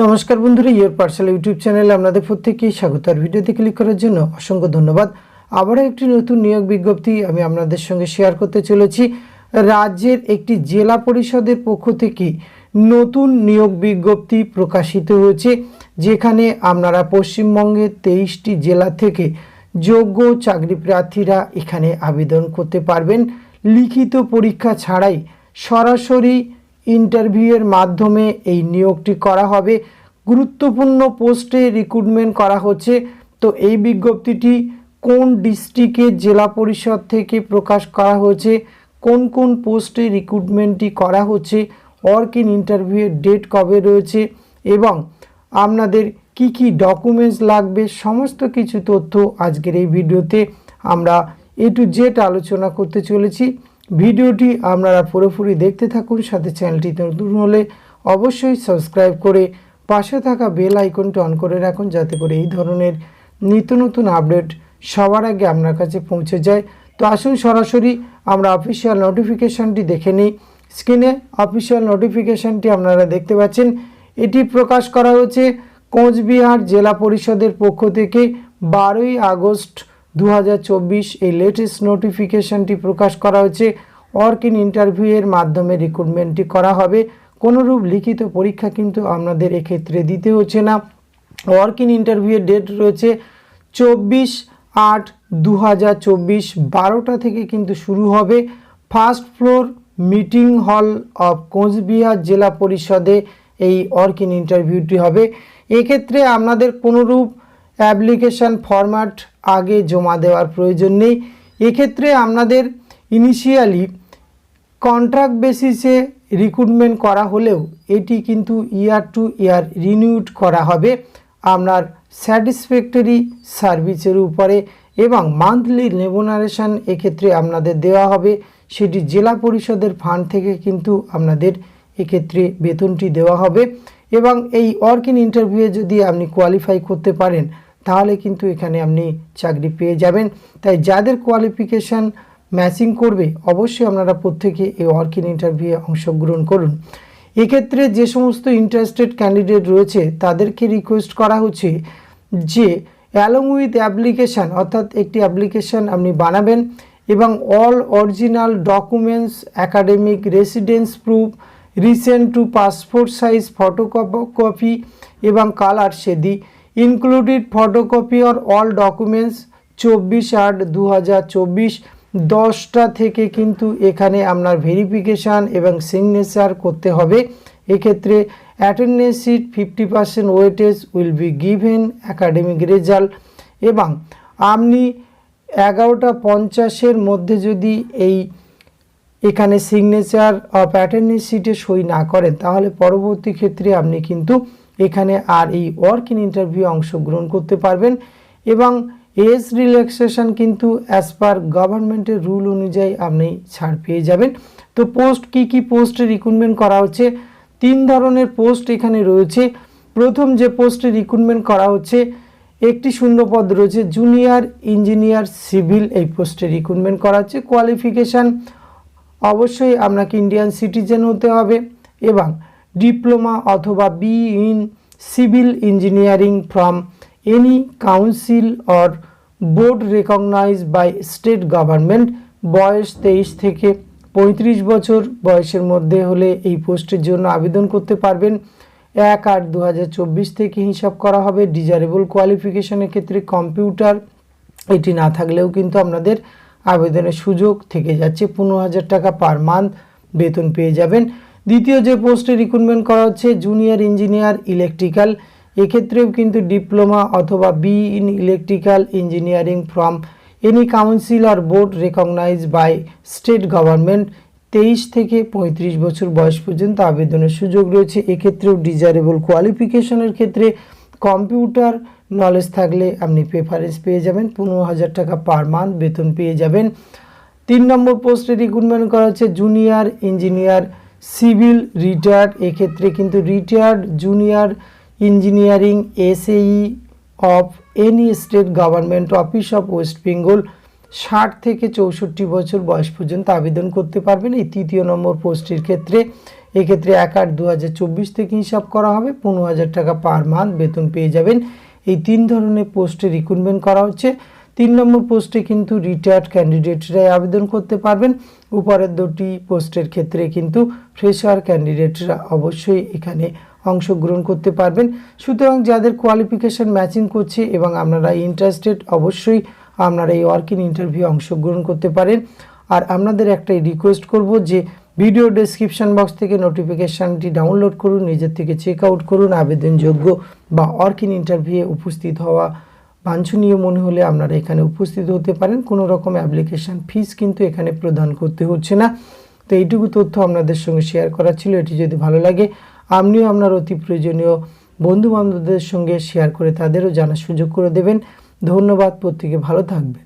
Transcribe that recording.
নমস্কার বন্ধুরা, your parcel YouTube চ্যানেলে আপনাদের প্রত্যেককেই স্বাগত। আর ভিডিওতে ক্লিক করার জন্য অসংখ্য ধন্যবাদ। আবারও একটি নতুন নিয়োগ বিজ্ঞপ্তি আমি আপনাদের সঙ্গে শেয়ার করতে চলেছি। রাজ্যের একটি জেলা পরিষদের পক্ষ থেকে নতুন নিয়োগ বিজ্ঞপ্তি প্রকাশিত হয়েছে, যেখানে আপনারা পশ্চিমবঙ্গের 23টি জেলা থেকে যোগ্য চাকরি প্রার্থীরা এখানে আবেদন করতে পারবেন। লিখিত পরীক্ষা ছাড়াই সরাসরি ইন্টারভিউয়ের মাধ্যমে এই নিয়োগটি করা হবে। গুরুত্বপূর্ণ পোস্টে রিক্রুটমেন্ট করা হচ্ছে। তো এই বিজ্ঞপ্তিটি কোন ডিস্ট্রিক্টের জেলা পরিষদ থেকে প্রকাশ করা হয়েছে, কোন কোন পোস্টে রিক্রুটমেন্টটি করা হচ্ছে, ওয়ার্ক ইন ইন্টারভিউয়ের ডেট কবে রয়েছে এবং আপনাদের কি কি ডকুমেন্টস লাগবে, সমস্ত কিছু তথ্য আজকের এই ভিডিওতে আমরা A to Z আলোচনা করতে চলেছি। ভিডিওটি আপনারা পুরোপুরি দেখতে থাকুন। সাথে চ্যানেলটি নতুন হলে অবশ্যই সাবস্ক্রাইব করে পাশে থাকা বেল আইকনটি অন করে রাখুন, যাতে করে এই ধরনের নিত্য নতুন আপডেট সবার আগে আপনার কাছে পৌঁছে যায়। তো আসুন সরাসরি আমরা অফিসিয়াল নোটিফিকেশানটি দেখে নিই। স্ক্রিনে অফিসিয়াল নোটিফিকেশানটি আপনারা দেখতে পাচ্ছেন। এটি প্রকাশ করা হয়েছে কোচবিহার জেলা পরিষদের পক্ষ থেকে 12ই আগস্ট 2024 এই লেটেস্ট নোটিফিকেশানটি প্রকাশ করা হয়েছে। ওয়ার্ক ইন ইন্টারভিউয়ের মাধ্যমে রিক্রুটমেন্টটি করা হবে। কোনোরূপ লিখিত পরীক্ষা কিন্তু আপনাদের এক্ষেত্রে দিতে হচ্ছে না। ওয়ার্ক ইন ইন্টারভিউয়ের ডেট রয়েছে 24/8/2024 12টা থেকে কিন্তু শুরু হবে। First floor meeting hall of Cooch Behar জেলা পরিষদে এই ওয়ার্ক ইন ইন্টারভিউটি হবে। এক্ষেত্রে আপনাদের কোনোরূপ অ্যাপ্লিকেশান ফরম্যাট আগে জমা দেওয়ার প্রয়োজন নেই। এক্ষেত্রে আপনাদের ইনিশিয়ালি কন্ট্রাক্ট বেসিসে রিক্রুটমেন্ট করা হলেও এটি কিন্তু ইয়ার টু ইয়ার রিনিউড করা হবে আপনার স্যাটিসফ্যাক্টরি সার্ভিসের উপরে, এবং মান্থলি রেমুনারেশন এক্ষেত্রে আপনাদের দেওয়া হবে। সেটি জেলা পরিষদের ফান্ড থেকে কিন্তু আপনাদের এক্ষেত্রে বেতনটি দেওয়া হবে। এবং এই ওয়ার্ক ইন ইন্টারভিউয়ে যদি আপনি কোয়ালিফাই করতে পারেন তাহলে কিন্তু এখানে আপনি চাকরি পেয়ে যাবেন। তাই যাদের কোয়ালিফিকেশান ম্যাচিং করবে অবশ্যই আপনারা প্রত্যেকে এই ওয়ার্ক ইন ইন্টারভিউয়ে অংশগ্রহণ করুন। এক্ষেত্রে যে সমস্ত ইন্টারেস্টেড ক্যান্ডিডেট রয়েছে তাদেরকে রিকোয়েস্ট করা হচ্ছে যে অ্যালং উইথ অ্যাপ্লিকেশান, অর্থাৎ একটি অ্যাপ্লিকেশান আপনি বানাবেন এবং all original documents, academic residence proof, recent two passport size photocopy এবং কালার সেদি included photocopy or all documents 24/8/2024 10টা থেকে কিন্তু এখানে আপনার ভেরিফিকেশান এবং সিগনেচার করতে হবে। এক্ষেত্রে attendance sheet 50% weightage will be given academic result, এবং আপনি 11:50 মধ্যে যদি এখানে সিগনেচার অফ অ্যাটেন্ডেন্স শিটে সই না করেন তাহলে পরবর্তী ক্ষেত্রে আপনি কিন্তু এখানে আর এই ওয়ার্ক ইন ইন্টারভিউ অংশগ্রহণ করতে পারবেন। এবং এজ রিল্যাক্সেশন কিন্তু অ্যাজ পার গভর্নমেন্টের রুল অনুযায়ী আপনি ছাড় পেয়ে যাবেন। তো পোস্ট কি পোস্টে রিক্রুটমেন্ট করা হচ্ছে, 3 ধরনের পোস্ট এখানে রয়েছে। প্রথম যে পোস্টে রিক্রুটমেন্ট করা হচ্ছে, একটি শূন্যপদ রয়েছে জুনিয়র ইঞ্জিনিয়ার সিভিল, এই পোস্টে রিক্রুটমেন্ট করা হচ্ছে। কোয়ালিফিকেশান অবশ্যই আপনাকে ইন্ডিয়ান সিটিজেন হতে হবে এবং ডিপ্লোমা অথবা B in civil engineering from any council or board recognised by state government. বয়স 23 থেকে 35 বছর বয়সের মধ্যে হলে এই পোস্টের জন্য আবেদন করতে পারবেন। 1/8/2024 থেকে হিসাব করা হবে। ডিজারেবল কোয়ালিফিকেশনের ক্ষেত্রে কম্পিউটার এটি না থাকলেও কিন্তু আপনাদের আবেদনের সুযোগ থেকে যাচ্ছে। 15,000 টাকা পার মান্থ বেতন পেয়ে যাবেন। দ্বিতীয় যে পোস্টে রিক্রুটমেন্ট করা হচ্ছে জুনিয়র ইঞ্জিনিয়ার ইলেকট্রিক্যাল, এক্ষেত্রেও কিন্তু ডিপ্লোমা অথবা B in electrical engineering from any council or board recognised by state government. 23 থেকে 35 বছর বয়স পর্যন্ত আবেদনের সুযোগ রয়েছে। এক্ষেত্রেও ডিজারেবল কোয়ালিফিকেশনের ক্ষেত্রে কম্পিউটার নলেজ থাকলে আপনি প্রেফারেন্স পেয়ে যাবেন। 15,000 টাকা পার মান্থ বেতন পেয়ে যাবেন। 3 নম্বর পোস্টে রিক্রুটমেন্ট করা হচ্ছে জুনিয়র ইঞ্জিনিয়ার সিভিল রিটায়ার্ড, এক্ষেত্রে কিন্তু retired junior engineering SAE of any state government office of West Bengal 60 থেকে 64 বছর বয়স পর্যন্ত আবেদন করতে পারবেন এই 3য় নম্বর পোস্টের ক্ষেত্রে। এক্ষেত্রে 1/8/2024 থেকে হিসাব করা হবে। 15,000 টাকা পার মান্থ বেতন পেয়ে যাবেন। এই 3 ধরনের পোস্টে রিক্রুটমেন্ট করা হচ্ছে। 3 নম্বর পোস্টে কিন্তু রিটায়ার্ড ক্যান্ডিডেটরাই আবেদন করতে পারবেন। উপরের 2টি পোস্টের ক্ষেত্রে কিন্তু ফ্রেশার ক্যান্ডিডেটরা অবশ্যই এখানে অংশগ্রহণ করতে পারবেন। সুতরাং যাদের কোয়ালিফিকেশন ম্যাচিং করছে এবং আপনারা ইন্টারেস্টেড, অবশ্যই আপনারা এই ওয়ার্ক ইন ইন্টারভিউ অংশগ্রহণ করতে পারেন। আর আপনাদের একটাই রিকোয়েস্ট করব যে ভিডিও ডেসক্রিপশন বক্স থেকে নোটিফিকেশানটি ডাউনলোড করুন, নিজের থেকে চেক আউট করুন। আবেদনযোগ্য বা ওয়ার্ক ইন ইন্টারভিউয়ে উপস্থিত হওয়া বাঞ্ছনীয় মনে হলে আপনারা এখানে উপস্থিত হতে পারেন। কোনো রকম অ্যাপ্লিকেশান ফিস কিন্তু এখানে প্রদান করতে হচ্ছে না। তো এইটুকু তথ্য আপনাদের সঙ্গে শেয়ার করা ছিল। এটি যদি ভালো লাগে আপনিও আপনার অতি প্রয়োজনীয় বন্ধু বান্ধবদের সঙ্গে শেয়ার করে তাদেরও জানার সুযোগ করে দেবেন। ধন্যবাদ, প্রত্যেকে ভালো থাকবেন।